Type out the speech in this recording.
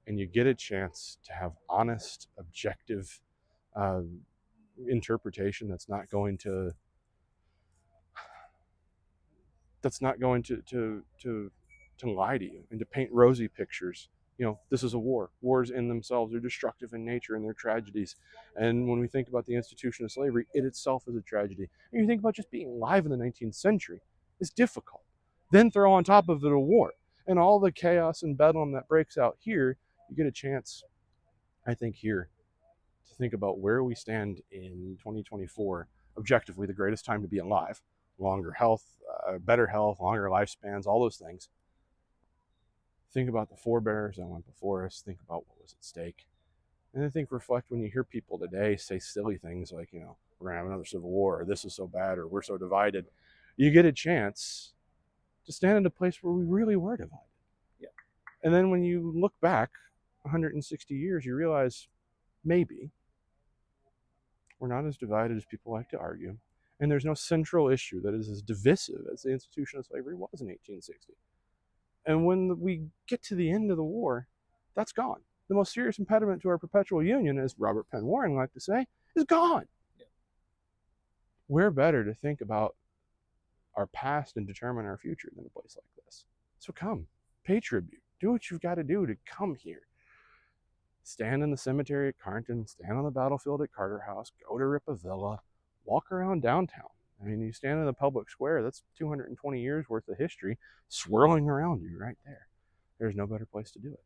and you get a chance to have honest, objective uh, interpretation that's not going to lie to you and to paint rosy pictures. This is a war. Wars in themselves are destructive in nature and they're tragedies. And when we think about the institution of slavery, it itself is a tragedy. And you think about just being alive in the 19th century is difficult. Then throw on top of it a war and all the chaos and bedlam that breaks out here. You get a chance, I think, here to think about where we stand in 2024. Objectively, the greatest time to be alive. Longer health, better health, longer lifespans, all those things. Think about the forebears that went before us. Think about what was at stake. And I think reflect when you hear people today say silly things like, we're going to have another civil war, or this is so bad, or we're so divided. You get a chance to stand in a place where we really were divided. Yeah. And then when you look back 160 years, you realize maybe we're not as divided as people like to argue. And there's no central issue that is as divisive as the institution of slavery was in 1860. And when we get to the end of the war, that's gone. The most serious impediment to our perpetual union, as Robert Penn Warren liked to say, is gone. Yeah. We're better to think about our past and determine our future than a place like this. So come, pay tribute. Do what you've got to do to come here. Stand in the cemetery at Carnton, stand on the battlefield at Carter House, go to Ripa Villa, walk around downtown. I mean, you stand in the public square, that's 220 years worth of history swirling around you right there. There's no better place to do it.